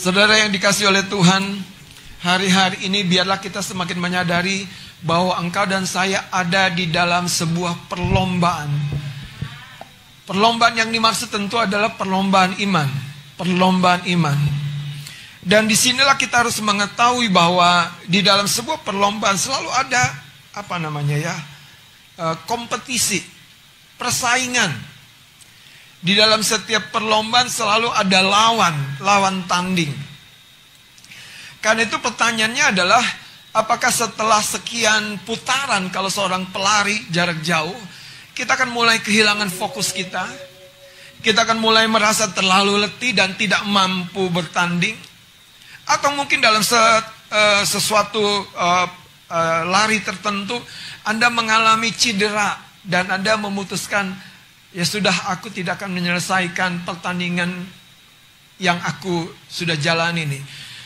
Saudara yang dikasihi oleh Tuhan, hari-hari ini biarlah kita semakin menyadari bahwa engkau dan saya ada di dalam sebuah perlombaan. Perlombaan yang dimaksud tentu adalah perlombaan iman. Perlombaan iman. Dan disinilah kita harus mengetahui bahwa di dalam sebuah perlombaan selalu ada kompetisi, persaingan. Di dalam setiap perlombaan selalu ada lawan tanding. Karena itu pertanyaannya adalah, apakah setelah sekian putaran kalau seorang pelari jarak jauh, kita akan mulai kehilangan fokus kita? Kita akan mulai merasa terlalu letih dan tidak mampu bertanding? Atau mungkin dalam sesuatu lari tertentu, Anda mengalami cedera dan Anda memutuskan, ya sudah, aku tidak akan menyelesaikan pertandingan yang aku sudah jalani ini.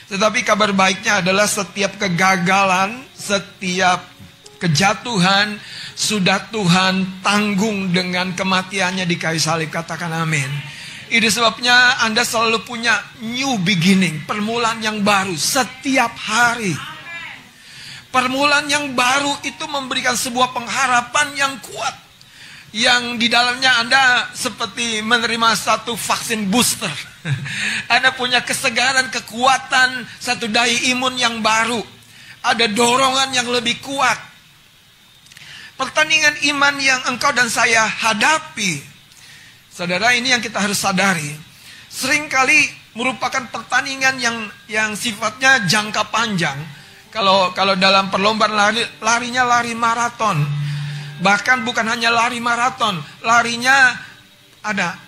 Tetapi kabar baiknya adalah setiap kegagalan, setiap kejatuhan, sudah Tuhan tanggung dengan kematiannya di kayu salib. Katakan amin. Itu sebabnya Anda selalu punya new beginning, permulaan yang baru setiap hari. Permulaan yang baru itu memberikan sebuah pengharapan yang kuat, yang di dalamnya Anda seperti menerima satu vaksin booster. Anda punya kesegaran, kekuatan, satu daya imun yang baru. Ada dorongan yang lebih kuat. Pertandingan iman yang engkau dan saya hadapi, saudara, ini yang kita harus sadari, seringkali merupakan pertandingan yang sifatnya jangka panjang. Kalau dalam perlombaan larinya lari maraton. Bahkan bukan hanya lari maraton, larinya ada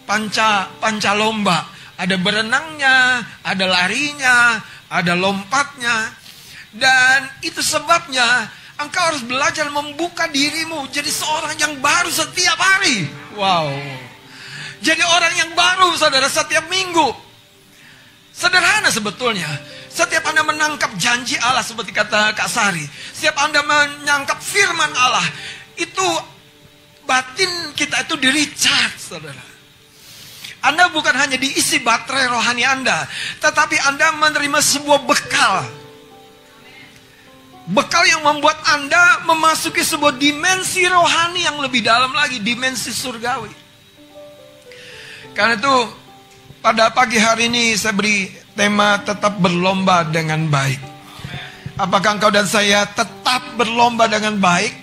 panca lomba. Ada berenangnya, ada larinya, ada lompatnya. Dan itu sebabnya engkau harus belajar membuka dirimu jadi seorang yang baru setiap hari. Wow. Jadi orang yang baru, saudara, setiap minggu. Sederhana sebetulnya. Setiap Anda menangkap janji Allah, seperti kata Kak Sari, setiap Anda menangkap firman Allah, itu batin kita itu di-recharge, saudara. Anda bukan hanya diisi baterai rohani Anda, tetapi Anda menerima sebuah bekal. Bekal yang membuat Anda memasuki sebuah dimensi rohani yang lebih dalam lagi, dimensi surgawi. Karena itu, pada pagi hari ini saya beri tema tetap berlomba dengan baik. Apakah engkau dan saya tetap berlomba dengan baik?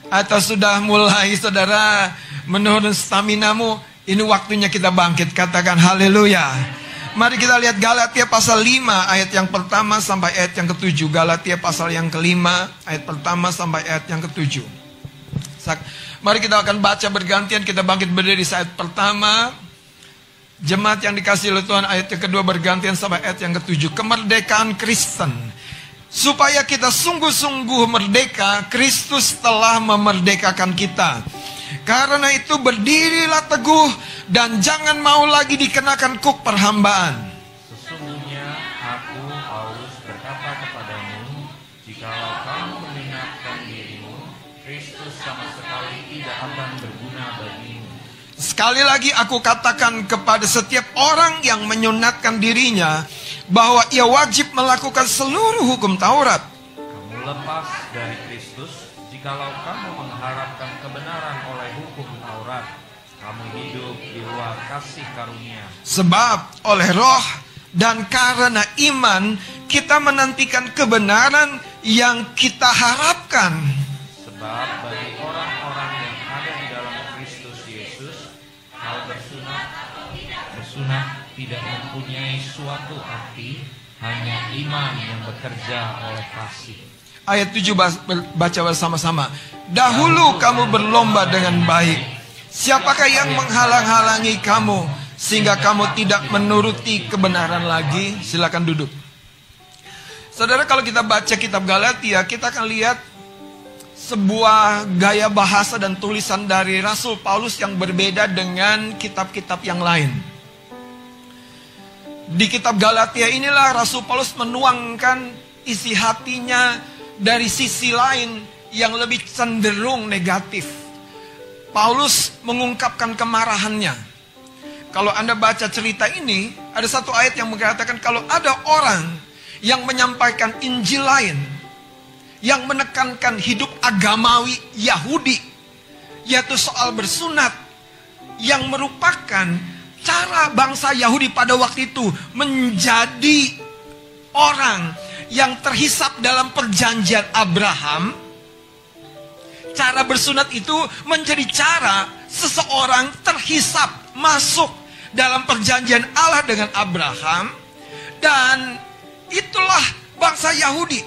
Atau sudah mulai, saudara, menurun staminamu? Ini waktunya kita bangkit. Katakan haleluya. Mari kita lihat Galatia pasal 5 ayat yang pertama sampai ayat yang ke-7. Galatia pasal yang kelima ayat pertama sampai ayat yang ke-7. Mari kita akan baca bergantian. Kita bangkit berdiri saat pertama. Jemaat yang dikasihi oleh Tuhan, ayat yang kedua bergantian sampai ayat yang ke-7. Kemerdekaan Kristen. Supaya kita sungguh-sungguh merdeka, Kristus telah memerdekakan kita. Karena itu berdirilah teguh dan jangan mau lagi dikenakan kuk perhambaan. Sesungguhnya aku, Paulus, berkata kepadamu, jikalau kamu mengingatkan dirimu, Kristus sama sekali tidak akan berguna bagimu. Sekali lagi aku katakan kepada setiap orang yang menyunatkan dirinya bahwa ia wajib melakukan seluruh hukum Taurat. Kamu lepas dari Kristus jikalau kamu mengharapkan kebenaran oleh hukum Taurat. Kamu hidup di luar kasih karunia. Sebab oleh roh dan karena iman kita menantikan kebenaran yang kita harapkan. Sebab bagi orang-orang yang ada di dalam Kristus Yesus, hal bersunat tidak mempunyai suatu arti, hanya iman yang bekerja oleh kasih. Ayat 7 baca bersama-sama. Dahulu kamu berlomba dengan baik. Siapakah yang menghalang-halangi kamu sehingga kamu tidak menuruti kebenaran lagi? Silakan duduk. Saudara, kalau kita baca kitab Galatia, kita akan lihat sebuah gaya bahasa dan tulisan dari Rasul Paulus yang berbeda dengan kitab-kitab yang lain. Di kitab Galatia inilah Rasul Paulus menuangkan isi hatinya dari sisi lain yang lebih cenderung negatif. Paulus mengungkapkan kemarahannya. Kalau Anda baca cerita ini, ada satu ayat yang mengatakan kalau ada orang yang menyampaikan Injil lain, yang menekankan hidup agamawi Yahudi, yaitu soal bersunat, yang merupakan cara bangsa Yahudi pada waktu itu menjadi orang yang terhisap dalam perjanjian Abraham. Cara bersunat itu menjadi cara seseorang terhisap masuk dalam perjanjian Allah dengan Abraham. Dan itulah bangsa Yahudi.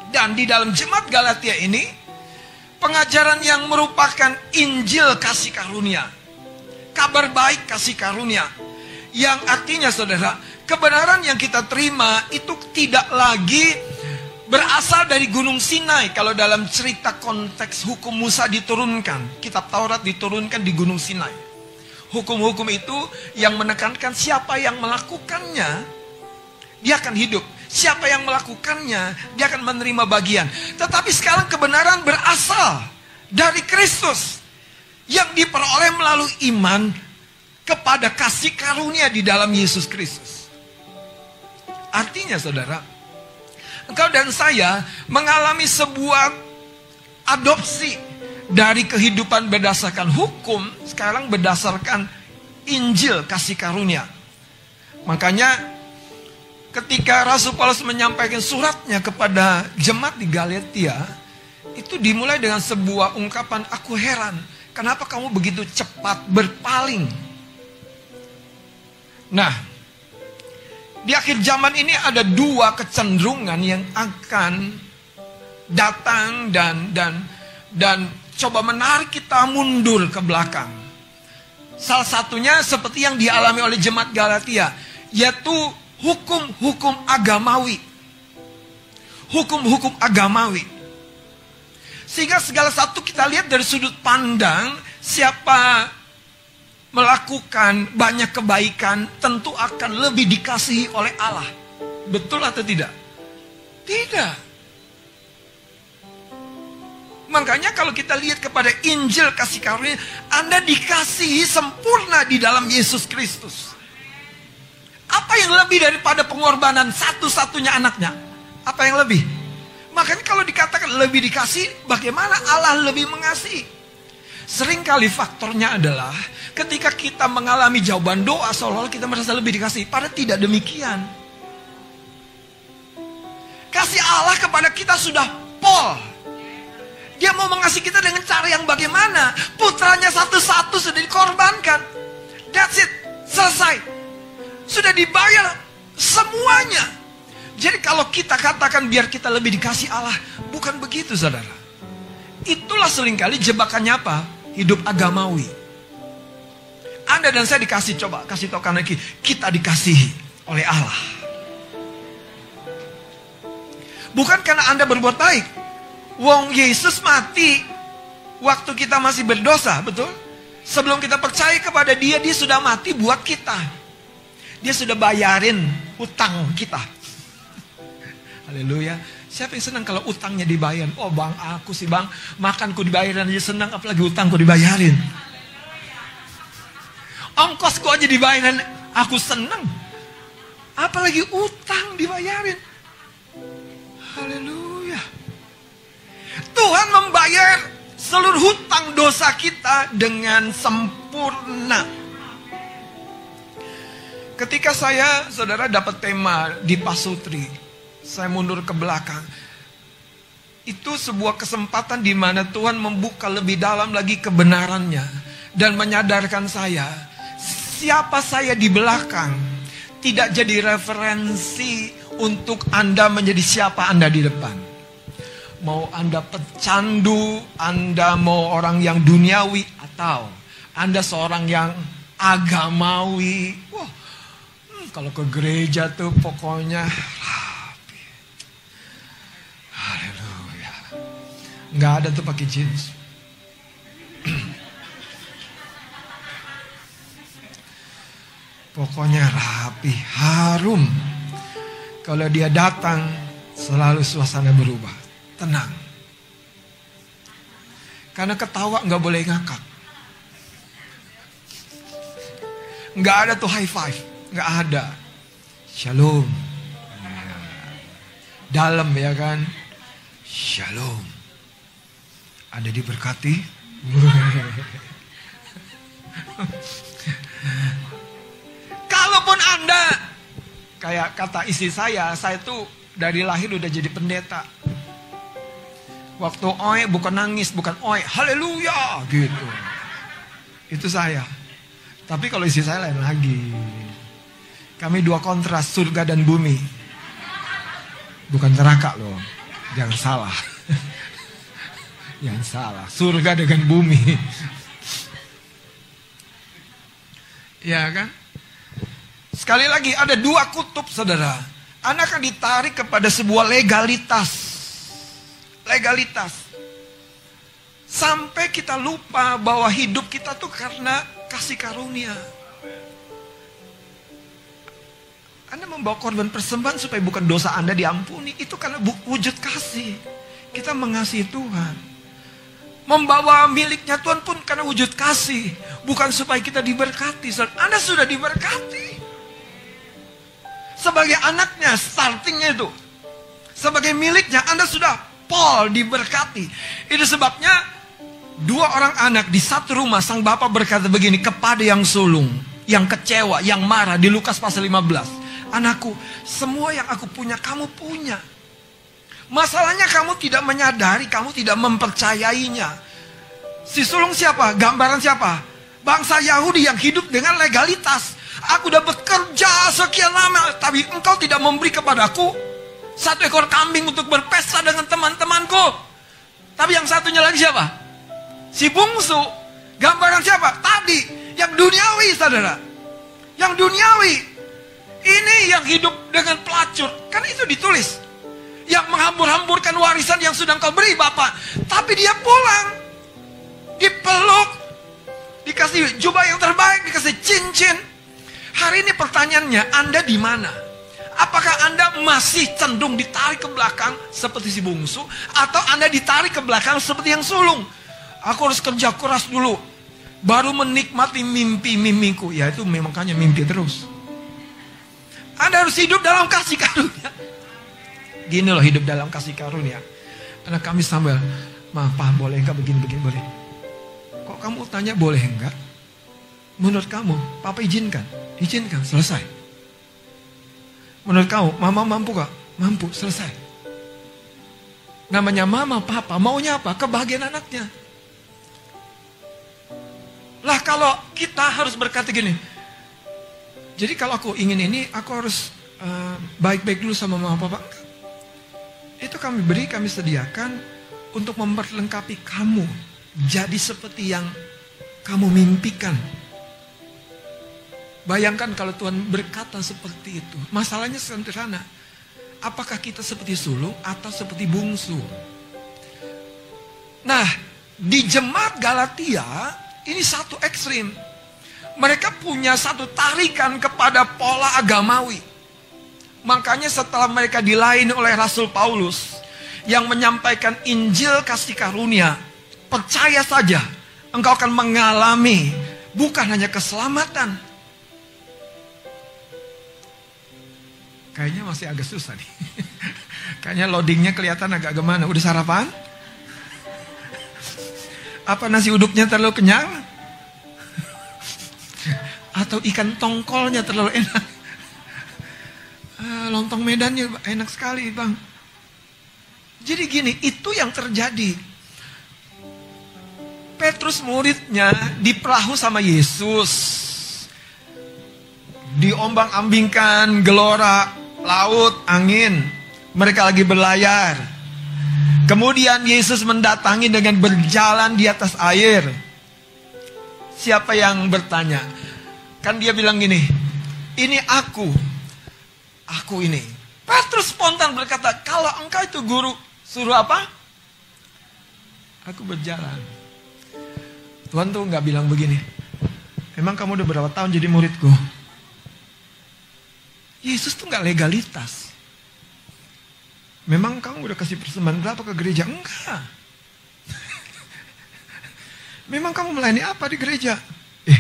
Dan di dalam jemaat Galatia ini, pengajaran yang merupakan Injil kasih karunia, kabar baik kasih karunia, yang artinya saudara, kebenaran yang kita terima itu tidak lagi berasal dari Gunung Sinai. Kalau dalam cerita konteks hukum Musa diturunkan, kitab Taurat diturunkan di Gunung Sinai. Hukum-hukum itu yang menekankan siapa yang melakukannya, dia akan hidup. Siapa yang melakukannya, dia akan menerima bagian. Tetapi sekarang kebenaran berasal dari Kristus, yang diperoleh melalui iman kepada kasih karunia di dalam Yesus Kristus. Artinya saudara, engkau dan saya mengalami sebuah adopsi dari kehidupan berdasarkan hukum, sekarang berdasarkan Injil kasih karunia. Makanya ketika Rasul Paulus menyampaikan suratnya kepada jemaat di Galatia, itu dimulai dengan sebuah ungkapan, aku heran, kenapa kamu begitu cepat berpaling? Nah, di akhir zaman ini ada dua kecenderungan yang akan datang dan coba menarik kita mundur ke belakang. Salah satunya seperti yang dialami oleh jemaat Galatia, yaitu hukum-hukum agamawi. Hukum-hukum agamawi. Sehingga segala satu kita lihat dari sudut pandang, siapa melakukan banyak kebaikan tentu akan lebih dikasihi oleh Allah. Betul atau tidak? Tidak. Makanya kalau kita lihat kepada Injil kasih karunia, Anda dikasihi sempurna di dalam Yesus Kristus. Apa yang lebih daripada pengorbanan satu-satunya anaknya? Apa yang lebih? Makanya kalau dikatakan lebih dikasih, bagaimana Allah lebih mengasihi? Seringkali faktornya adalah ketika kita mengalami jawaban doa, seolah-olah kita merasa lebih dikasih. Padahal tidak demikian. Kasih Allah kepada kita sudah pol. Dia mau mengasihi kita dengan cara yang bagaimana? Putranya satu-satu sudah dikorbankan. That's it. Selesai. Sudah dibayar semuanya. Jadi kalau kita katakan biar kita lebih dikasih Allah, bukan begitu saudara. Itulah seringkali jebakannya apa? Hidup agamawi. Anda dan saya dikasih, coba kasih tahu lagi, kita dikasihi oleh Allah. Bukan karena Anda berbuat baik. Wong Yesus mati waktu kita masih berdosa, betul? Sebelum kita percaya kepada dia, dia sudah mati buat kita. Dia sudah bayarin utang kita. Haleluya. Siapa yang senang kalau utangnya dibayar? Oh bang, aku sih bang, makanku dibayarin aja senang, apalagi utangku dibayarin. Ongkosku aja dibayarin, aku senang. Apalagi utang dibayarin. Haleluya. Tuhan membayar seluruh hutang dosa kita dengan sempurna. Ketika saya, saudara, dapat tema di Pasutri, saya mundur ke belakang. Itu sebuah kesempatan di mana Tuhan membuka lebih dalam lagi kebenarannya dan menyadarkan saya, siapa saya di belakang tidak jadi referensi untuk Anda menjadi siapa Anda di depan. Mau Anda pecandu, Anda mau orang yang duniawi, atau Anda seorang yang agamawi. Wah, kalau ke gereja tuh pokoknya rapi. Haleluya. Nggak ada tuh pakai jeans. Pokoknya rapi, harum. Kalau dia datang, selalu suasana berubah. Tenang. Karena ketawa nggak boleh ngakak. Nggak ada tuh high five. Nggak ada. Shalom. Dalam ya kan. Shalom. Anda diberkati. Kalaupun Anda, kayak kata istri saya tuh dari lahir udah jadi pendeta. Waktu oi bukan nangis, bukan oi, haleluya gitu. Itu saya. Tapi kalau istri saya lain lagi. Kami dua kontras, surga dan bumi. Bukan neraka loh. Jangan salah. Jangan salah. Surga dengan bumi. Ya kan? Sekali lagi ada dua kutub saudara. Anda akan ditarik kepada sebuah legalitas. Legalitas. Sampai kita lupa bahwa hidup kita tuh karena kasih karunia. Anda membawa korban persembahan supaya bukan dosa Anda diampuni. Itu karena wujud kasih. Kita mengasihi Tuhan. Membawa miliknya Tuhan pun karena wujud kasih. Bukan supaya kita diberkati. Anda sudah diberkati. Sebagai anaknya, startingnya itu. Sebagai miliknya, Anda sudah Paul diberkati. Itu sebabnya dua orang anak di satu rumah, sang bapak berkata begini kepada yang sulung, yang kecewa, yang marah di Lukas pasal 15. Anakku, semua yang aku punya kamu punya. Masalahnya kamu tidak menyadari, kamu tidak mempercayainya. Si sulung siapa? Gambaran siapa? Bangsa Yahudi yang hidup dengan legalitas. Aku udah bekerja sekian lama, tapi engkau tidak memberi kepadaku satu ekor kambing untuk berpesta dengan teman-temanku. Tapi yang satunya lagi siapa? Si bungsu. Gambaran siapa? Tadi. Yang duniawi saudara. Yang duniawi. Ini yang hidup dengan pelacur. Kan itu ditulis. Yang menghambur-hamburkan warisan yang sudah kau beri Bapak. Tapi dia pulang. Dipeluk. Dikasih jubah yang terbaik. Dikasih cincin. Hari ini pertanyaannya, Anda di mana? Apakah Anda masih cenderung ditarik ke belakang seperti si bungsu? Atau Anda ditarik ke belakang seperti yang sulung? Aku harus kerja keras dulu. Baru menikmati mimpi-mimpiku. Ya itu makanya mimpi terus. Anda harus hidup dalam kasih karunia. Gini loh hidup dalam kasih karunia. Anak kami sambil, maaf Pak boleh enggak begini-begini boleh. Kok kamu tanya boleh enggak? Menurut kamu, Papa izinkan? Izinkan, selesai. Menurut kamu, mama mampu gak? Mampu, selesai. Namanya mama, papa, maunya apa? Kebahagiaan anaknya. Lah kalau kita harus berkata gini. Jadi kalau aku ingin ini, aku harus baik-baik dulu sama mama papa. Itu kami beri, kami sediakan untuk memperlengkapi kamu. Jadi seperti yang kamu mimpikan. Bayangkan kalau Tuhan berkata seperti itu. Masalahnya sederhana. Apakah kita seperti sulung atau seperti bungsu? Nah, di jemaat Galatia, ini satu ekstrim. Mereka punya satu tarikan kepada pola agamawi. Makanya setelah mereka dilayani oleh Rasul Paulus, yang menyampaikan Injil kasih karunia, percaya saja, engkau akan mengalami bukan hanya keselamatan. Kayaknya masih agak susah nih. Kayaknya loadingnya kelihatan agak gimana. Udah sarapan? Apa nasi uduknya terlalu kenyang? Atau ikan tongkolnya terlalu enak? Lontong Medannya enak sekali bang. Jadi gini, itu yang terjadi. Petrus muridnya di perahu sama Yesus. Diombang-ambingkan gelora laut, angin. Mereka lagi berlayar. Kemudian Yesus mendatangi dengan berjalan di atas air. Siapa yang bertanya? Kan dia bilang gini, ini aku ini. Petrus spontan berkata, kalau engkau itu guru, suruh apa? Aku berjalan. Tuhan tuh gak bilang begini, emang kamu udah berapa tahun jadi muridku? Yesus tuh gak legalitas. Memang kamu udah kasih persembahan berapa ke gereja? Enggak. Memang kamu melayani apa di gereja?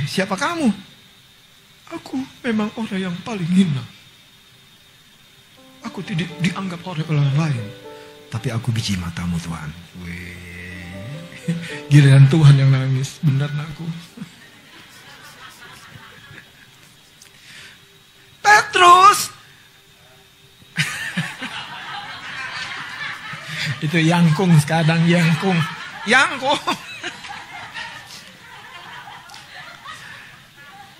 Siapa kamu? Aku memang orang yang paling hina. Aku tidak dianggap oleh orang lain. Tapi aku biji matamu Tuhan. Wih. Giliran Tuhan yang nangis. Benar aku. Petrus. Itu yangkung sekarang. Yangkung.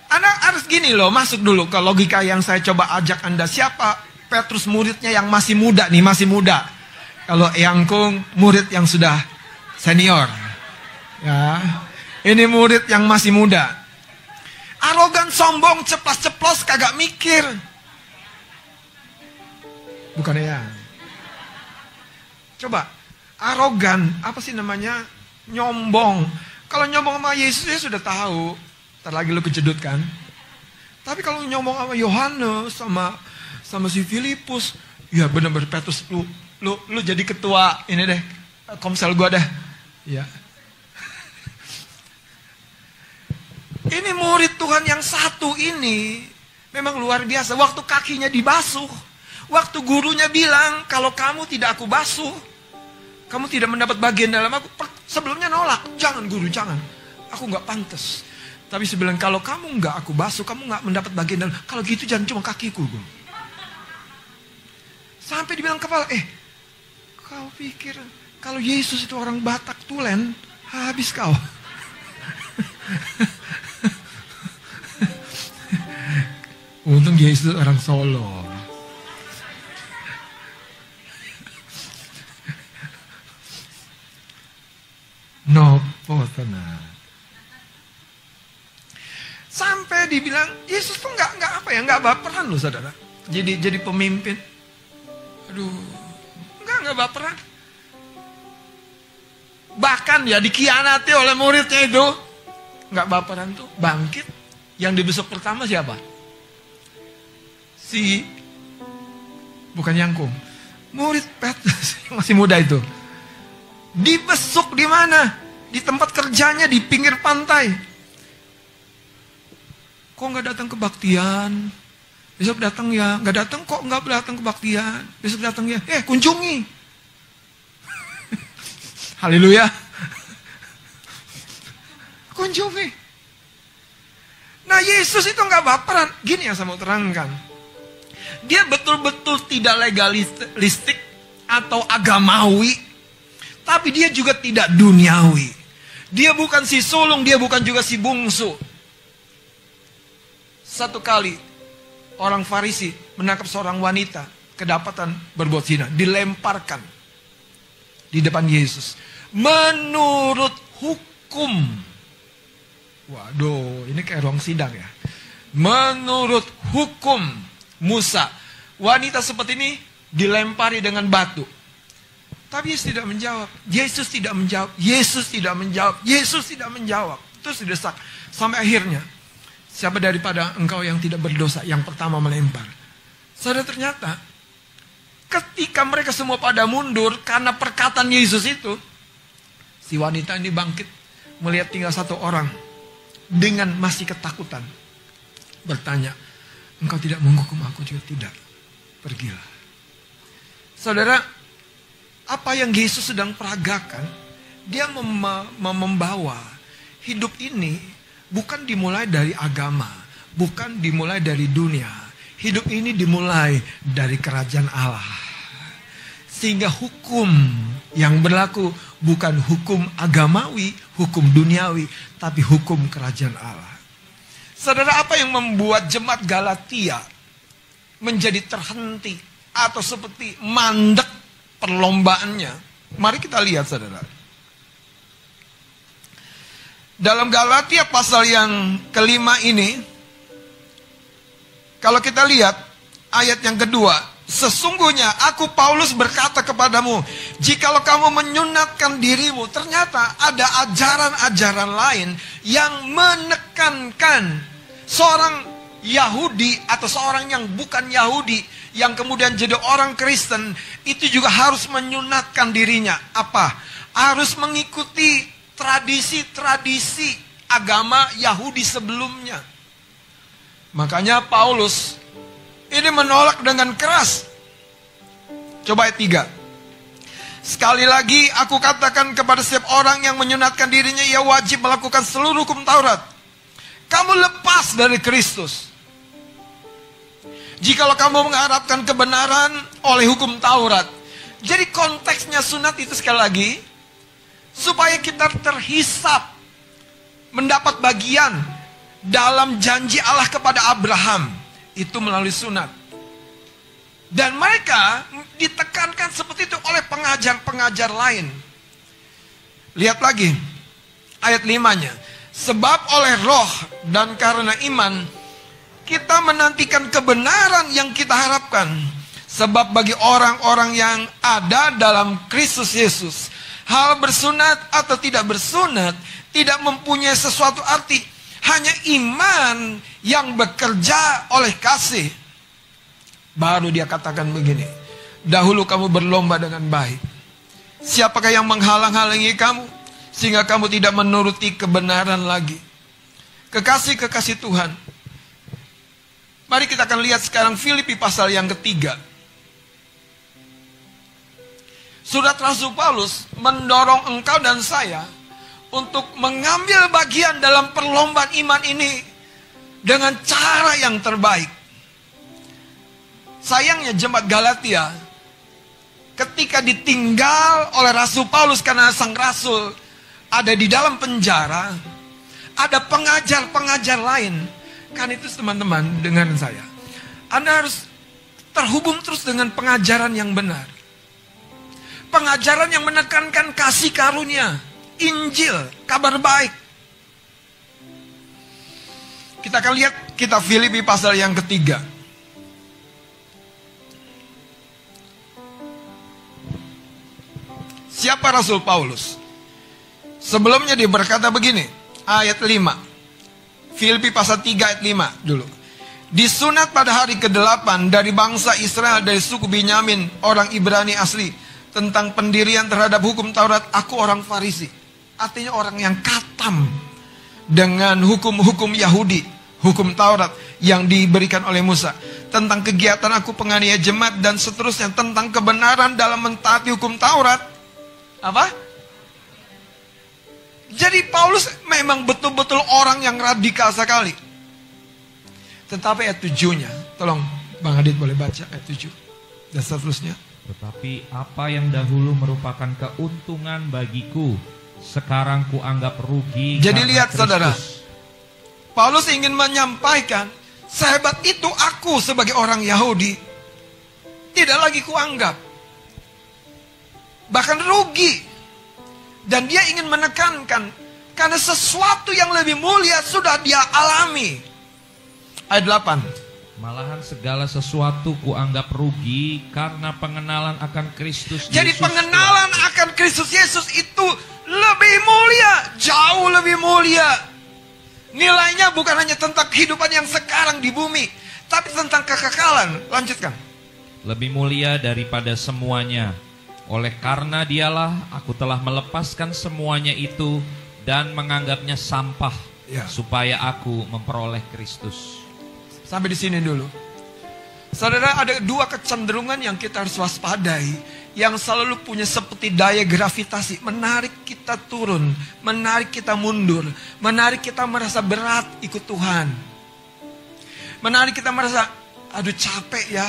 Anda harus gini loh. Masuk dulu ke logika yang saya coba ajak Anda. Siapa Petrus muridnya yang masih muda nih, masih muda. Kalau Yangkung murid yang sudah senior. Ya. Ini murid yang masih muda. Arogan, sombong, ceplas-ceplos, kagak mikir. Bukan ya. Coba, arogan, apa sih namanya? Nyombong. Kalau nyombong sama Yesus, ya sudah tahu. Ntar lagi lu kejedut kan. Tapi kalau nyombong sama Yohanes, sama si Filipus, ya benar-benar Petrus, lu jadi ketua ini deh, komsel gua deh. Ya. Ini murid Tuhan yang satu ini memang luar biasa. Waktu kakinya dibasuh, waktu gurunya bilang kalau kamu tidak aku basuh, kamu tidak mendapat bagian dalam aku. Sebelumnya nolak, jangan guru, jangan. Aku nggak pantas. Tapi sebilang kalau kamu nggak aku basuh, kamu nggak mendapat bagian dalam. Kalau gitu jangan cuma kakiku, guru. Sampai dibilang kepala, kau pikir kalau Yesus itu orang Batak Tulen, habis kau. Untung Yesus orang Solo. Nopo tenang. Sampai dibilang Yesus tuh nggak baperan loh saudara. Jadi pemimpin. Aduh, enggak baperan. Bahkan ya dikhianati oleh muridnya itu. Enggak baperan tuh, bangkit. Yang dibesuk pertama siapa? Bukan Yangkung. Murid Petrus masih muda itu. Dibesuk di mana? Di tempat kerjanya di pinggir pantai. Kok nggak datang kebaktian? Besok datang ya, nggak datang kok nggak datang kebaktian. Besok datang ya, kunjungi. Haleluya. Kunjungi. Nah Yesus itu nggak baperan. Gini yang saya mau terangkan. Dia betul-betul tidak legalistik atau agamawi. Tapi dia juga tidak duniawi. Dia bukan si sulung, dia bukan juga si bungsu. Satu kali orang Farisi menangkap seorang wanita kedapatan berbuat zina, dilemparkan di depan Yesus. Menurut hukum, waduh, ini kayak ruang sidang ya. Menurut hukum Musa, wanita seperti ini dilempari dengan batu. Tapi Yesus tidak menjawab. Yesus tidak menjawab. Yesus tidak menjawab. Yesus tidak menjawab. Terus didesak sampai akhirnya, siapa daripada engkau yang tidak berdosa yang pertama melempar? Saudara, ternyata ketika mereka semua pada mundur karena perkataan Yesus itu, si wanita ini bangkit melihat tinggal satu orang dengan masih ketakutan. Bertanya, engkau tidak menghukum aku juga? Tidak. Pergilah. Saudara, apa yang Yesus sedang peragakan, dia membawa hidup ini bukan dimulai dari agama, bukan dimulai dari dunia. Hidup ini dimulai dari kerajaan Allah. Sehingga hukum yang berlaku bukan hukum agamawi, hukum duniawi, tapi hukum kerajaan Allah. Saudara, apa yang membuat jemaat Galatia menjadi terhenti atau seperti mandek perlombaannya? Mari kita lihat, saudara. Dalam Galatia pasal yang kelima ini, kalau kita lihat ayat yang kedua, sesungguhnya aku Paulus berkata kepadamu, jikalau kamu menyunatkan dirimu, ternyata ada ajaran-ajaran lain yang menekankan seorang Yahudi atau seorang yang bukan Yahudi yang kemudian jadi orang Kristen itu juga harus menyunatkan dirinya. Apa? Harus mengikuti tradisi-tradisi agama Yahudi sebelumnya. Makanya Paulus ini menolak dengan keras. Coba ayat 3. Sekali lagi aku katakan kepada setiap orang yang menyunatkan dirinya, ia wajib melakukan seluruh hukum Taurat. Kamu lepas dari Kristus. Jikalau kamu mengharapkan kebenaran oleh hukum Taurat. Jadi konteksnya sunat itu sekali lagi, supaya kita terhisap, mendapat bagian dalam janji Allah kepada Abraham. Itu melalui sunat. Dan mereka ditekankan seperti itu oleh pengajar-pengajar lain. Lihat lagi ayat 5-nya. Sebab oleh roh dan karena iman kita menantikan kebenaran yang kita harapkan. Sebab bagi orang-orang yang ada dalam Kristus Yesus, hal bersunat atau tidak bersunat tidak mempunyai sesuatu arti. Hanya iman yang bekerja oleh kasih. Baru dia katakan begini. Dahulu kamu berlomba dengan baik. Siapakah yang menghalang-halangi kamu sehingga kamu tidak menuruti kebenaran lagi? Kekasih-kekasih Tuhan. Mari kita akan lihat sekarang Filipi pasal yang ketiga. Surat Rasul Paulus mendorong engkau dan saya untuk mengambil bagian dalam perlombaan iman ini dengan cara yang terbaik. Sayangnya jemaat Galatia ketika ditinggal oleh Rasul Paulus karena sang rasul ada di dalam penjara, ada pengajar-pengajar lain. Kan itu teman-teman dengan saya, Anda harus terhubung terus dengan pengajaran yang benar. Pengajaran yang menekankan kasih karunia, Injil, kabar baik. Kita akan lihat kitab Filipi pasal yang ketiga. Siapa Rasul Paulus? Sebelumnya dia berkata begini, ayat 5. Filipi pasal 3 ayat 5 dulu. Disunat pada hari ke-8 dari bangsa Israel dari suku Binyamin, orang Ibrani asli, tentang pendirian terhadap hukum Taurat, aku orang Farisi. Artinya orang yang katam dengan hukum-hukum Yahudi, hukum Taurat yang diberikan oleh Musa. Tentang kegiatan aku penganiaya jemaat dan seterusnya, tentang kebenaran dalam mentaati hukum Taurat. Apa? Jadi Paulus memang betul-betul orang yang radikal sekali. Tetapi ayat 7-nya, tolong Bang Adit boleh baca ayat 7 dan seterusnya. Tetapi apa yang dahulu merupakan keuntungan bagiku, sekarang kuanggap rugi. Jadi lihat Kristus. saudara, Paulus ingin menyampaikan, sehebat itu aku sebagai orang Yahudi, tidak lagi kuanggap, bahkan rugi. Dan dia ingin menekankan, karena sesuatu yang lebih mulia sudah dia alami. Ayat 8. Malahan segala sesuatu kuanggap rugi karena pengenalan akan Kristus Yesus. Jadi pengenalan akan Kristus Yesus itu lebih mulia, jauh lebih mulia. Nilainya bukan hanya tentang kehidupan yang sekarang di bumi, tapi tentang kekekalan. Lanjutkan. Lebih mulia daripada semuanya. Oleh karena dialah aku telah melepaskan semuanya itu dan menganggapnya sampah, supaya aku memperoleh Kristus. Sampai di sini dulu. Saudara, ada dua kecenderungan yang kita harus waspadai, yang selalu punya seperti daya gravitasi, menarik kita turun, menarik kita mundur, menarik kita merasa berat ikut Tuhan, menarik kita merasa, aduh capek ya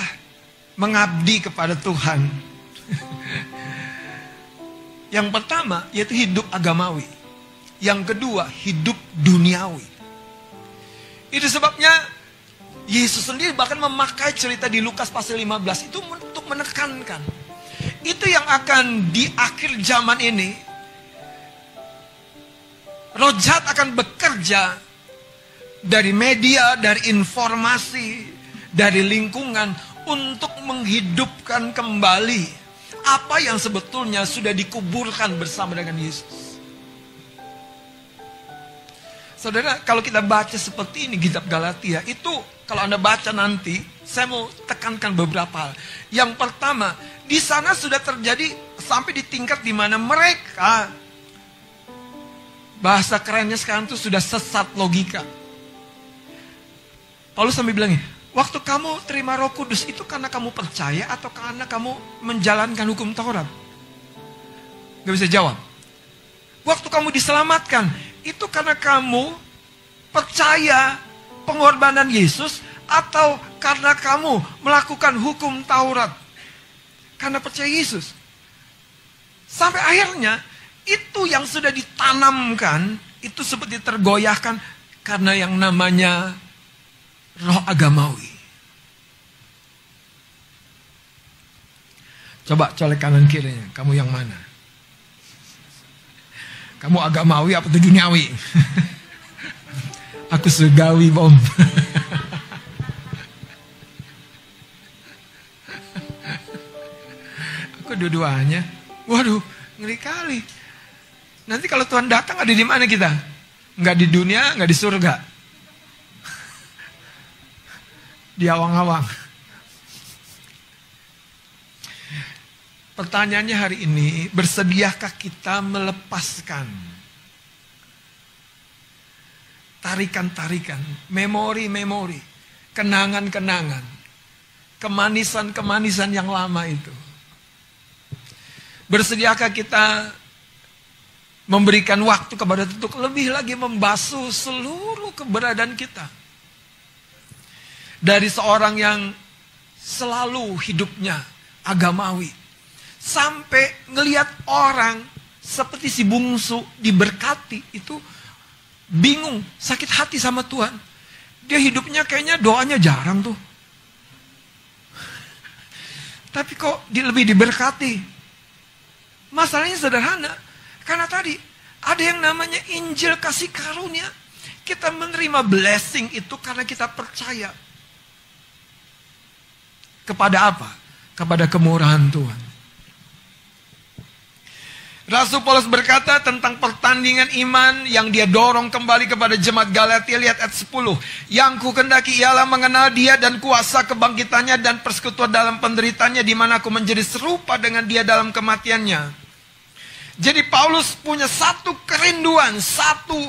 mengabdi kepada Tuhan. Yang pertama yaitu hidup agamawi, yang kedua hidup duniawi. Itu sebabnya Yesus sendiri bahkan memakai cerita di Lukas pasal 15 itu untuk menekankan, itu yang akan di akhir zaman ini roh jahat akan bekerja dari media, dari informasi, dari lingkungan untuk menghidupkan kembali apa yang sebetulnya sudah dikuburkan bersama dengan Yesus. Saudara, kalau kita baca seperti ini kitab Galatia, itu kalau Anda baca nanti, saya mau tekankan beberapa hal. Yang pertama, di sana sudah terjadi sampai di tingkat di mana mereka, bahasa kerennya sekarang itu sudah sesat logika. Paulus sampai bilang, waktu kamu terima Roh Kudus itu karena kamu percaya atau karena kamu menjalankan hukum Taurat? Gak bisa jawab. Waktu kamu diselamatkan, itu karena kamu percaya pengorbanan Yesus atau karena kamu melakukan hukum Taurat? Karena percaya Yesus. Sampai akhirnya, itu yang sudah ditanamkan, itu seperti tergoyahkan karena yang namanya roh agamawi. Coba colek kanan kirinya, kamu yang mana? Kamu agamawi apa tuh duniawi? Aku surgawi, Bom. Aku dua-duanya. Waduh, ngeri kali. Nanti kalau Tuhan datang ada di mana kita? Nggak di dunia, nggak di surga. Di awang-awang. Pertanyaannya hari ini, bersediakah kita melepaskan tarikan-tarikan, memori-memori, kenangan-kenangan, kemanisan-kemanisan yang lama itu? Bersediakah kita memberikan waktu kepada Tuhan untuk lebih lagi membasuh seluruh keberadaan kita? Dari seorang yang selalu hidupnya agamawi, sampai ngelihat orang seperti si bungsu diberkati itu bingung, sakit hati sama Tuhan. Dia hidupnya kayaknya doanya jarang tuh. Tapi kok lebih diberkati? Masalahnya sederhana. Karena tadi ada yang namanya Injil kasih karunia. Kita menerima blessing itu karena kita percaya. Kepada apa? Kepada kemurahan Tuhan. Rasul Paulus berkata tentang pertandingan iman yang dia dorong kembali kepada jemaat Galatia. Lihat ayat 10. Yang ku kendaki ialah mengenal dia dan kuasa kebangkitannya dan persekutuan dalam penderitaannya, di mana aku menjadi serupa dengan dia dalam kematiannya. Jadi Paulus punya satu kerinduan, satu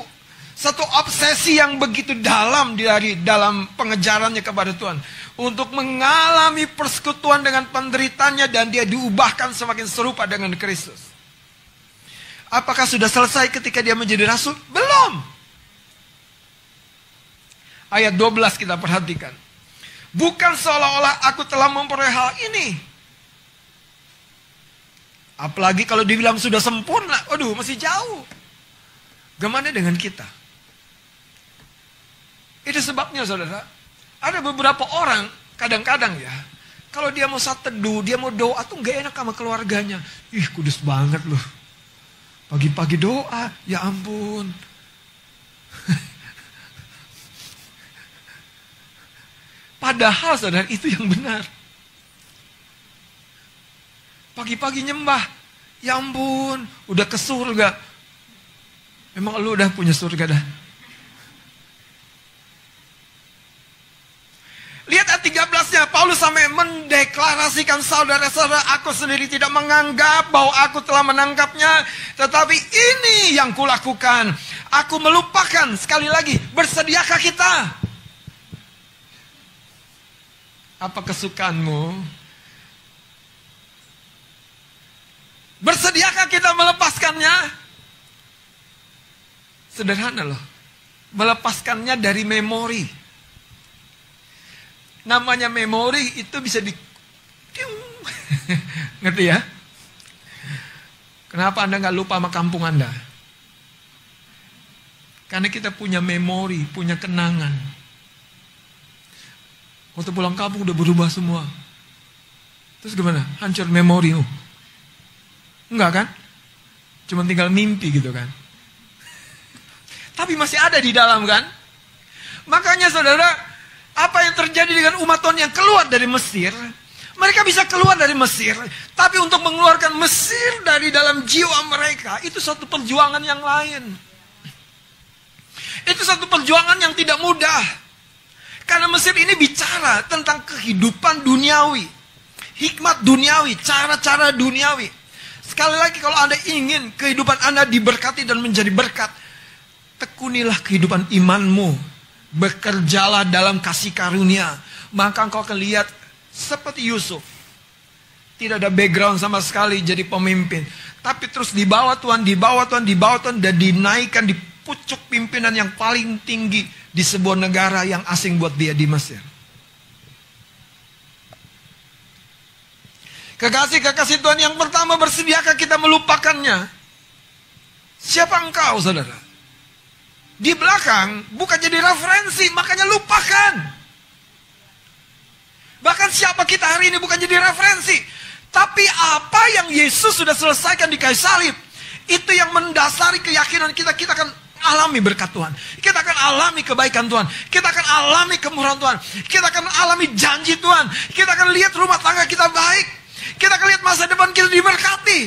obsesi yang begitu dalam dari dalam pengejarannya kepada Tuhan. Untuk mengalami persekutuan dengan penderitaannya dan dia diubahkan semakin serupa dengan Kristus. Apakah sudah selesai ketika dia menjadi rasul? Belum. Ayat 12 kita perhatikan. Bukan seolah-olah aku telah memperoleh hal ini. Apalagi kalau dibilang sudah sempurna. Waduh, masih jauh. Gimana dengan kita? Itu sebabnya saudara. Ada beberapa orang, kadang-kadang ya. Kalau dia mau saat teduh, dia mau doa tuh gak enak sama keluarganya. Ih, kudus banget loh. Pagi-pagi doa, ya ampun. Padahal saudara, itu yang benar. Pagi-pagi nyembah, ya ampun, udah ke surga. Memang lu udah punya surga dah. Lihat ayat 13-nya, Paulus sampai mendeklarasikan, saudara-saudara, aku sendiri tidak menganggap bahwa aku telah menangkapnya, tetapi ini yang kulakukan. Aku melupakan, sekali lagi, bersediakah kita? Apa kesukaanmu? Bersediakah kita melepaskannya? Sederhana loh. Melepaskannya dari memori. Namanya memori itu bisa di... Ngerti ya? Kenapa Anda nggak lupa sama kampung Anda? Karena kita punya memori, punya kenangan. Waktu pulang kampung udah berubah semua. Terus gimana? Hancur memori. Enggak kan? Cuma tinggal mimpi gitu kan? Tapi masih ada di dalam kan? Makanya saudara, apa yang terjadi dengan umat Tuhan yang keluar dari Mesir? Mereka bisa keluar dari Mesir, tapi untuk mengeluarkan Mesir dari dalam jiwa mereka, itu satu perjuangan yang lain. Itu satu perjuangan yang tidak mudah. Karena Mesir ini bicara tentang kehidupan duniawi. Hikmat duniawi, cara-cara duniawi. Sekali lagi kalau Anda ingin kehidupan Anda diberkati dan menjadi berkat, tekunilah kehidupan imanmu Bekerjalah dalam kasih karunia. Maka engkau akan lihat seperti Yusuf. Tidak ada background sama sekali jadi pemimpin. Tapi terus dibawa Tuhan, dibawa Tuhan, dibawa Tuhan. Dan dinaikkan di pucuk pimpinan yang paling tinggi di sebuah negara yang asing buat dia di Mesir. Kekasih-kekasih Tuhan yang pertama, bersediakah kita melupakannya? Siapa engkau, saudara? Di belakang bukan jadi referensi, makanya lupakan. Bahkan siapa kita hari ini bukan jadi referensi. Tapi apa yang Yesus sudah selesaikan di kayu salib, itu yang mendasari keyakinan kita. Kita akan alami berkat Tuhan. Kita akan alami kebaikan Tuhan. Kita akan alami kemurahan Tuhan. Kita akan alami janji Tuhan. Kita akan lihat rumah tangga kita baik. Kita akan lihat masa depan kita diberkati.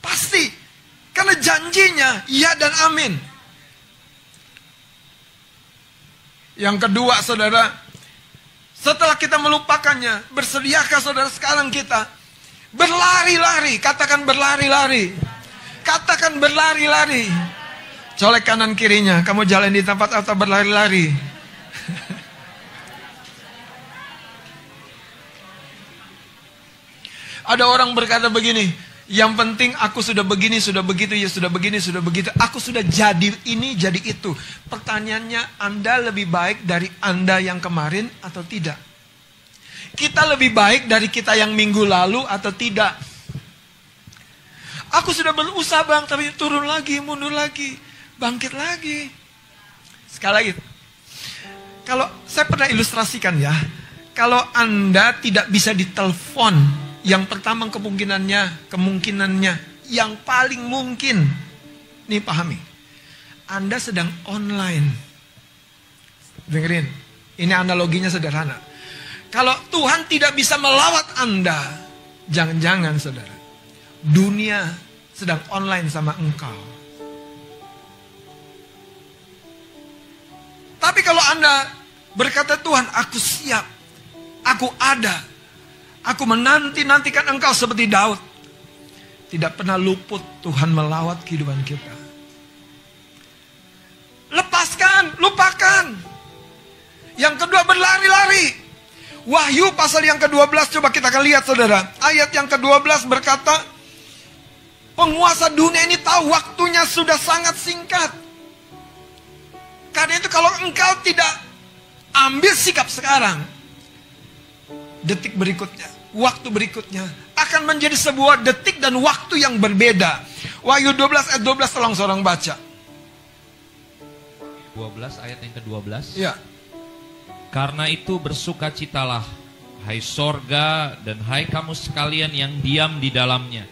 Pasti. Karena janjinya ya dan amin. Yang kedua, saudara, setelah kita melupakannya, bersediakah saudara sekarang kita berlari-lari? Katakan berlari-lari. Katakan berlari-lari. Colek kanan kirinya, kamu jalan di tempat atau berlari-lari? Ada orang berkata begini, yang penting aku sudah begini, sudah begitu, ya sudah begini, sudah begitu. Aku sudah jadi ini, jadi itu. Pertanyaannya, Anda lebih baik dari Anda yang kemarin atau tidak? Kita lebih baik dari kita yang minggu lalu atau tidak? Aku sudah berusaha bang, tapi turun lagi, mundur lagi, bangkit lagi. Sekali lagi, kalau saya pernah ilustrasikan ya, kalau Anda tidak bisa ditelepon, yang pertama kemungkinannya yang paling mungkin, nih pahami, Anda sedang online. Dengerin, ini analoginya sederhana. Kalau Tuhan tidak bisa melawat Anda, jangan-jangan saudara, dunia sedang online sama engkau. Tapi kalau Anda berkata, Tuhan aku siap, aku ada, aku menanti-nantikan engkau seperti Daud. Tidak pernah luput Tuhan melawat kehidupan kita. Lepaskan, lupakan. Yang kedua, berlari-lari. Wahyu pasal yang ke-12, coba kita akan lihat saudara. Ayat yang ke-12 berkata, penguasa dunia ini tahu waktunya sudah sangat singkat. Karena itu kalau engkau tidak ambil sikap sekarang, detik berikutnya, waktu berikutnya akan menjadi sebuah detik dan waktu yang berbeda. Wahyu 12 ayat 12, tolong seorang baca. 12 ayat yang ke-12. Ya. Karena itu bersukacitalah, hai sorga dan hai kamu sekalian yang diam di dalamnya.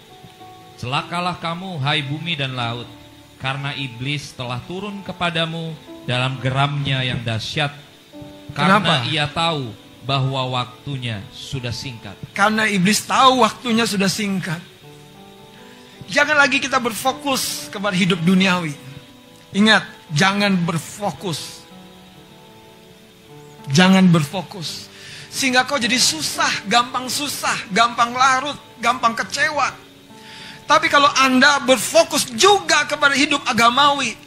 Celakalah kamu, hai bumi dan laut, karena iblis telah turun kepadamu dalam geramnya yang dahsyat. Karena ia tahu bahwa waktunya sudah singkat. Karena iblis tahu waktunya sudah singkat. Jangan lagi kita berfokus kepada hidup duniawi. Ingat, jangan berfokus. Jangan berfokus. Sehingga kau jadi susah, gampang larut, gampang kecewa. Tapi kalau Anda berfokus juga kepada hidup agamawi,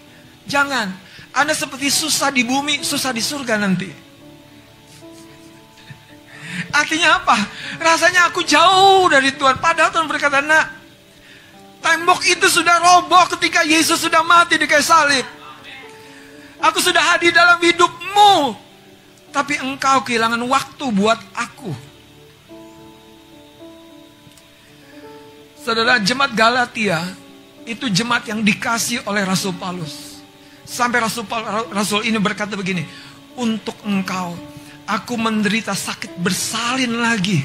jangan. Anda seperti susah di bumi, susah di surga nanti. Artinya apa? Rasanya aku jauh dari Tuhan. Padahal Tuhan berkata, nak, tembok itu sudah roboh ketika Yesus sudah mati di kayu salib. Aku sudah hadir dalam hidupmu. Tapi engkau kehilangan waktu buat aku. Saudara, jemaat Galatia itu jemaat yang dikasih oleh Rasul Paulus. Sampai Rasul ini berkata begini, untuk engkau aku menderita sakit bersalin lagi.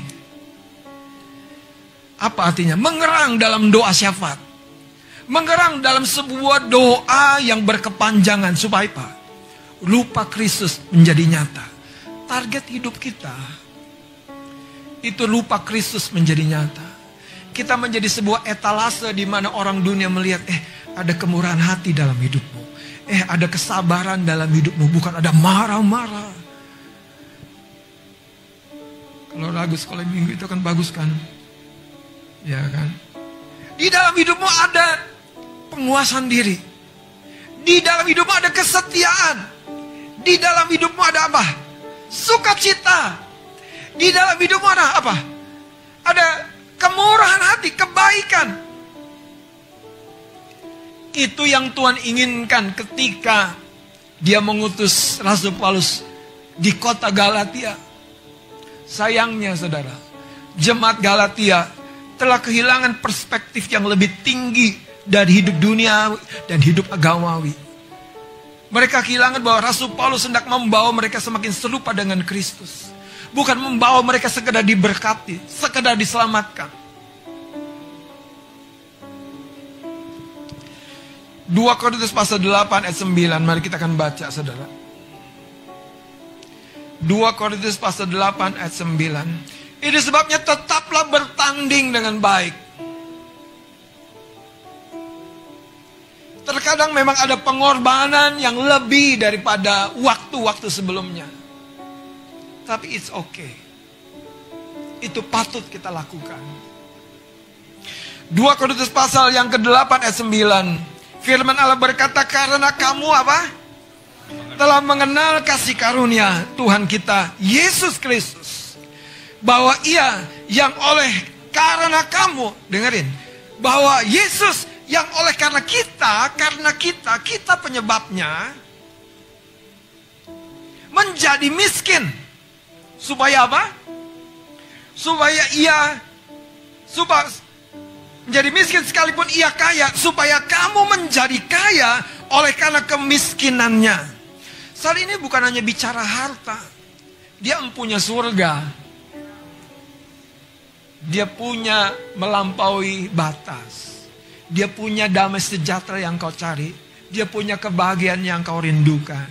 Apa artinya? Mengerang dalam doa syafaat. Mengerang dalam sebuah doa yang berkepanjangan. Supaya apa? Rupa Kristus menjadi nyata. Target hidup kita itu rupa Kristus menjadi nyata. Kita menjadi sebuah etalase di mana orang dunia melihat, ada kemurahan hati dalam hidupmu. Ada kesabaran dalam hidupmu, bukan ada marah-marah. Kalau lagu sekolah minggu itu kan bagus kan? Ya kan? Di dalam hidupmu ada penguasaan diri. Di dalam hidupmu ada kesetiaan. Di dalam hidupmu ada apa? Sukacita. Di dalam hidupmu ada apa? Ada kemurahan hati, kebaikan. Itu yang Tuhan inginkan ketika Dia mengutus Rasul Paulus di kota Galatia. Sayangnya saudara, jemaat Galatia telah kehilangan perspektif yang lebih tinggi dari hidup dunia dan hidup agamawi. Mereka kehilangan bahwa Rasul Paulus hendak membawa mereka semakin serupa dengan Kristus. Bukan membawa mereka sekedar diberkati, sekedar diselamatkan. 2 Korintus pasal 8 ayat 9, mari kita akan baca saudara. 2 Korintus pasal 8 ayat 9. Ini sebabnya tetaplah bertanding dengan baik. Terkadang memang ada pengorbanan yang lebih daripada waktu-waktu sebelumnya. Tapi it's okay. Itu patut kita lakukan. 2 Korintus pasal yang ke-8 ayat 9. Firman Allah berkata, karena kamu apa? Telah mengenal kasih karunia Tuhan kita Yesus Kristus, bahwa Ia yang oleh karena kamu, dengerin, bahwa Yesus yang oleh karena kita penyebabnya menjadi miskin. Supaya apa? Supaya Ia menjadi miskin sekalipun Ia kaya, supaya kamu menjadi kaya oleh karena kemiskinannya. Saat ini bukan hanya bicara harta. Dia mempunyai surga. Dia punya melampaui batas. Dia punya damai sejahtera yang kau cari. Dia punya kebahagiaan yang kau rindukan.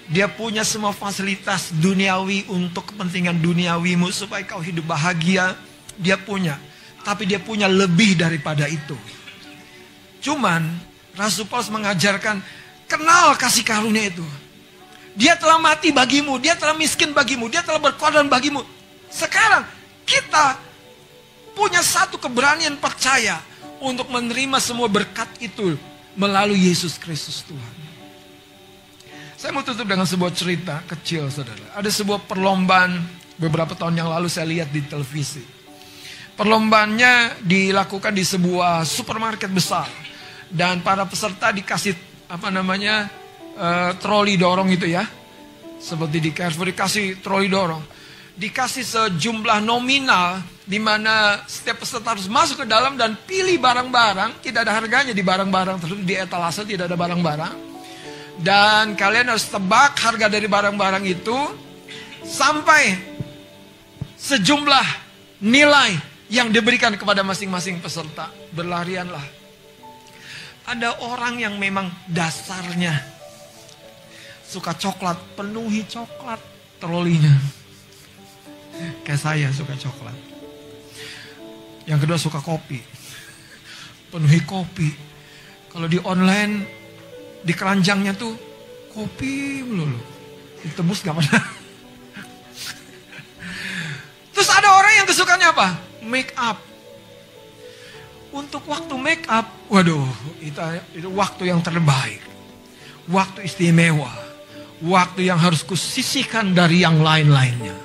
Dia punya semua fasilitas duniawi untuk kepentingan duniawimu supaya kau hidup bahagia. Dia punya. Tapi dia punya lebih daripada itu. Cuman Rasul Paulus mengajarkan, kenal kasih karunia itu. Dia telah mati bagimu, dia telah miskin bagimu, dia telah berkorban bagimu. Sekarang kita punya satu keberanian percaya untuk menerima semua berkat itu melalui Yesus Kristus Tuhan. Saya mau tutup dengan sebuah cerita kecil saudara. Ada sebuah perlombaan beberapa tahun yang lalu saya lihat di televisi. Perlombaannya dilakukan di sebuah supermarket besar. Dan para peserta dikasih troli dorong itu ya. Seperti di Carrefour dikasih troli dorong. Dikasih sejumlah nominal di mana setiap peserta harus masuk ke dalam dan pilih barang-barang. Tidak ada harganya di barang-barang tersebut, di etalase tidak ada barang-barang. Dan kalian harus tebak harga dari barang-barang itu sampai sejumlah nilai yang diberikan kepada masing-masing peserta. Berlarianlah. Ada orang yang memang dasarnya suka coklat, penuhi coklat trolinya. Kayak saya suka coklat. Yang kedua suka kopi, penuhi kopi. Kalau di online, di keranjangnya tuh kopi melulu. Ditebus gak pernah. Terus ada orang yang kesukaannya apa? Make up. Untuk waktu make up, waduh, itu waktu yang terbaik. Waktu istimewa. Waktu yang harus kusisihkan dari yang lain-lainnya.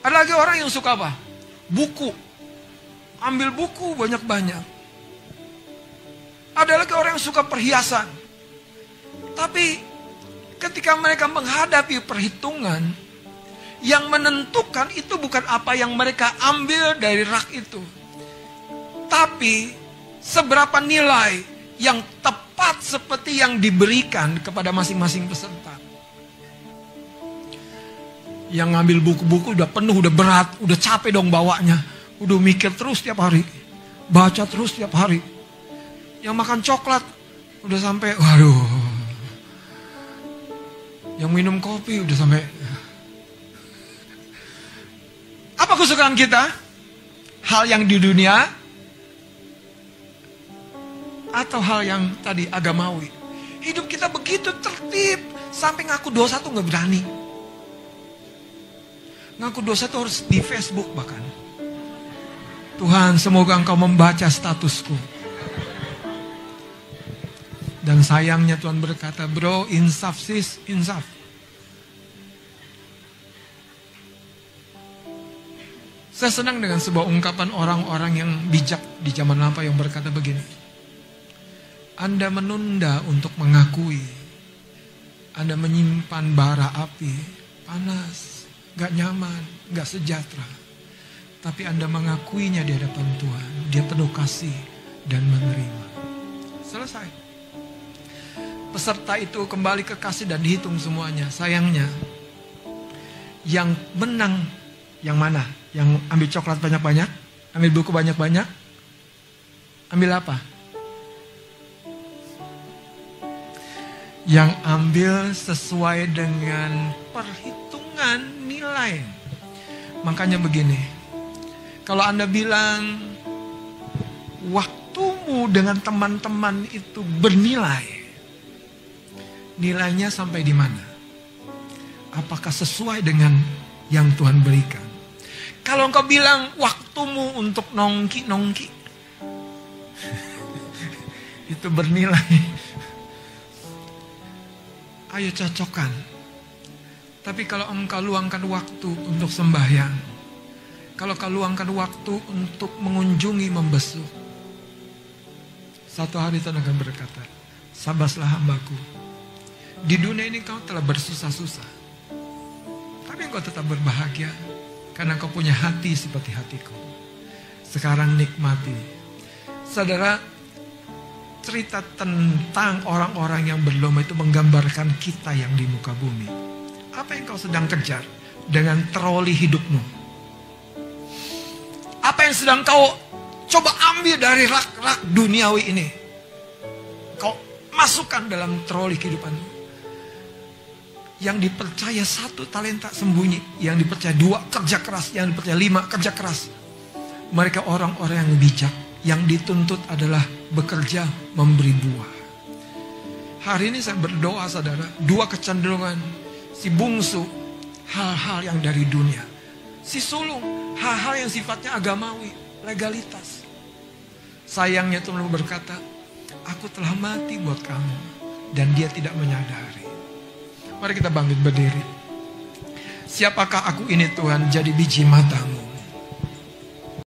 Ada lagi orang yang suka apa? Buku. Ambil buku banyak-banyak. Ada lagi orang yang suka perhiasan. Tapi ketika mereka menghadapi perhitungan, yang menentukan itu bukan apa yang mereka ambil dari rak itu. Tapi seberapa nilai yang tepat seperti yang diberikan kepada masing-masing peserta. Yang ngambil buku-buku udah penuh, udah berat, udah capek dong bawanya. Udah mikir terus tiap hari. Baca terus tiap hari. Yang makan coklat udah sampai, waduh. Yang minum kopi udah sampai. Apa kesukaan kita? Hal yang di dunia atau hal yang tadi agamawi? Hidup kita begitu tertib sampai ngaku dosa tuh nggak berani. Ngaku dosa tuh harus di Facebook bahkan. Tuhan, semoga Engkau membaca statusku. Dan sayangnya Tuhan berkata, bro, insaf sis, insaf. Saya senang dengan sebuah ungkapan orang-orang yang bijak di zaman lampau yang berkata begini. Anda menunda untuk mengakui. Anda menyimpan bara api, panas, gak nyaman, gak sejahtera. Tapi Anda mengakuinya di hadapan Tuhan. Dia penuh kasih dan menerima. Selesai. Peserta itu kembali ke kasih dan dihitung semuanya. Sayangnya, yang menang yang mana? Yang ambil coklat banyak-banyak? Ambil buku banyak-banyak? Ambil apa? Yang ambil sesuai dengan perhitungan nilai. Makanya begini, kalau Anda bilang waktumu dengan teman-teman itu bernilai, nilainya sampai di mana? Apakah sesuai dengan yang Tuhan berikan? Kalau engkau bilang waktumu untuk nongki-nongki, itu bernilai. Ayo cocokkan. Tapi kalau engkau luangkan waktu untuk sembahyang, kalau kau luangkan waktu untuk mengunjungi membesuk, satu hari Tuhan akan berkata, sabarlah hambaku. Di dunia ini kau telah bersusah-susah, tapi engkau tetap berbahagia. Karena kau punya hati seperti hatiku. Sekarang nikmati. Saudara, cerita tentang orang-orang yang berlomba itu menggambarkan kita yang di muka bumi. Apa yang kau sedang kejar dengan troli hidupmu? Apa yang sedang kau coba ambil dari rak-rak duniawi ini? Kau masukkan dalam troli kehidupanmu. Yang dipercaya 1 talenta sembunyi, yang dipercaya 2 kerja keras, yang dipercaya 5 kerja keras. Mereka orang-orang yang bijak, yang dituntut adalah bekerja memberi buah. Hari ini saya berdoa saudara, 2 kecenderungan. Si bungsu, hal-hal yang dari dunia. Si sulung, hal-hal yang sifatnya agamawi, legalitas. Sayangnya Tuhan berkata, aku telah mati buat kamu. Dan dia tidak menyadari. Mari kita bangkit berdiri. Siapakah aku ini Tuhan, jadi biji matamu?